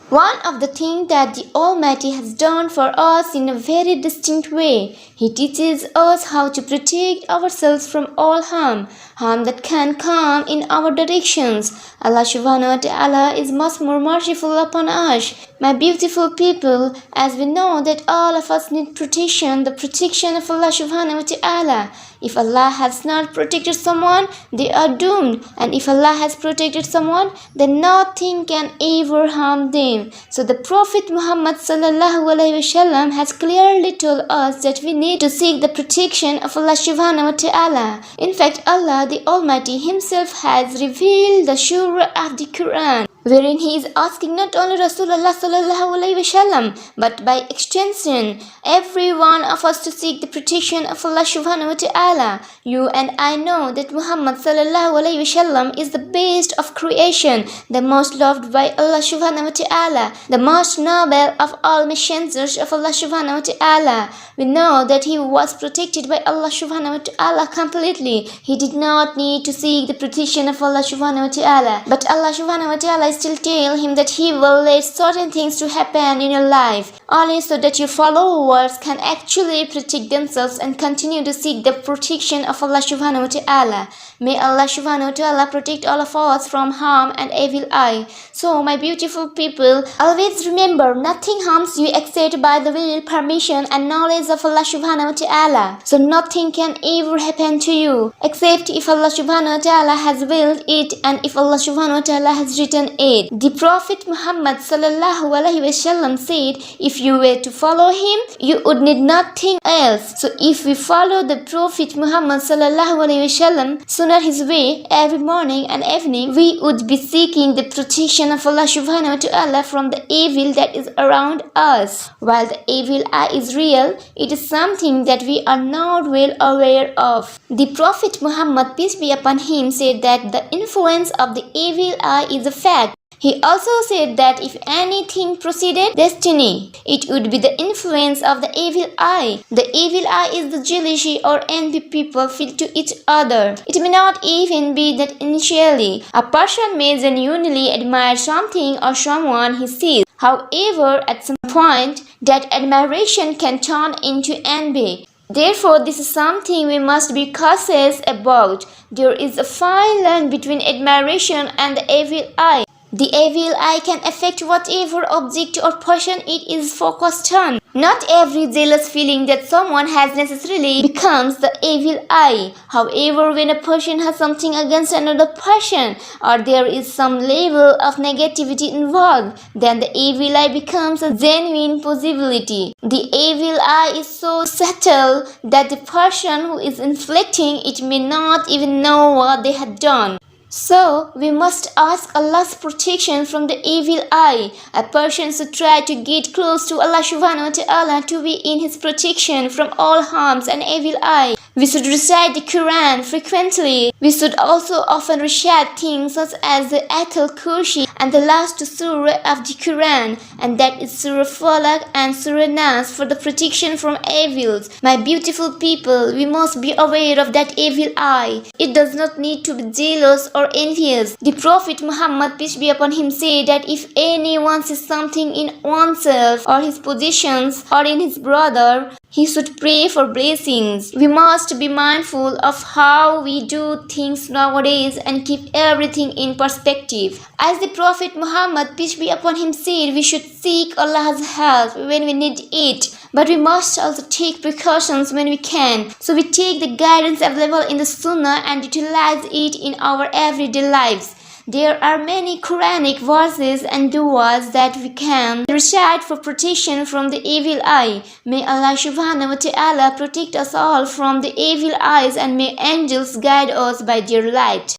One of the things that the Almighty has done for us in a very distinct way, He teaches us how to protect ourselves from all harm that can come in our directions. Allah subhanahu wa ta'ala is much more merciful upon us. My beautiful people, as we know that all of us need protection, the protection of Allah subhanahu wa ta'ala. If Allah has not protected someone, they are doomed. And if Allah has protected someone, then nothing can ever harm them. So the Prophet Muhammad sallallahu alaihi wasallam has clearly told us that we need to seek the protection of Allah subhanahu wa ta'ala. In fact, Allah the Almighty Himself has revealed the SURAH of the Quran, wherein He is asking not only Rasullullah sallallahu alaihi wasallam, but by extension, every one of us to seek the protection of Allah subhanahu wa ta'ala. You and I know that Muhammad sallallahu alaihi wasallam is the best of creation, the most loved by Allah subhanahu wa ta'ala, the most noble of all messengers of Allah subhanahu wa ta'ala. We know that he was protected by Allah subhanahu wa ta'ala completely. He did not need to seek the protection of Allah subhanahu wa ta'ala. But Allah subhanahu wa ta'ala still tell him that He will let certain things to happen in your life, only so that your followers can actually protect themselves and continue to seek the protection of Allah subhanahu wa ta'ala. May Allah subhanahu wa ta'ala protect all of us from harm and evil eye. So my beautiful people, always remember, nothing harms you except by the will, permission and knowledge of Allah subhanahu wa ta'ala. So nothing can ever happen to you except if Allah subhanahu wa ta'ala has willed it and if Allah subhanahu wa ta'ala has written it. The Prophet Muhammad sallallahu alaihi wasallam said, if you were to follow him, you would need nothing else. So if we follow the Prophet Muhammad sallallahu alaihi wasallam, his way every morning and evening, we would be seeking the protection of Allah subhanahu wa ta'ala from the evil that is around us. While the evil eye is real, it is something that we are not well aware of. The Prophet Muhammad, peace be upon him, said that the influence of the evil eye is a fact. He also said that if anything preceded destiny, it would be the influence of the evil eye. The evil eye is the jealousy or envy people feel to each other. It may not even be that initially. A person may genuinely admire something or someone he sees. However, at some point, that admiration can turn into envy. Therefore, this is something we must be cautious about. There is a fine line between admiration and the evil eye. The evil eye can affect whatever object or person it is focused on. Not every jealous feeling that someone has necessarily becomes the evil eye. However, when a person has something against another person or there is some level of negativity involved, then the evil eye becomes a genuine possibility. The evil eye is so subtle that the person who is inflicting it may not even know what they had done. So, we must ask Allah's protection from the evil eye. A person should try to get close to Allah subhanahu wa ta'ala to be in His protection from all harms and evil eye. We should recite the Quran frequently. We should also often recite things such as the Ayatul Kursi and the last surah of the Quran, and that is Surah Falaq and Surah Nas, for the protection from evils. My beautiful people, we must be aware of that evil eye. It does not need to be jealous or envious. The Prophet Muhammad, peace be upon him, said that if anyone sees something in oneself or his possessions or in his brother, he should pray for blessings. We must be mindful of how we do things nowadays and keep everything in perspective. As the Prophet Muhammad, peace be upon him, said, we should seek Allah's help when we need it, but we must also take precautions when we can. So we take the guidance available in the Sunnah and utilize it in our everyday lives. There are many Quranic verses and du'as that we can recite for protection from the evil eye. May Allah subhanahu wa ta'ala protect us all from the evil eyes, and may angels guide us by their light.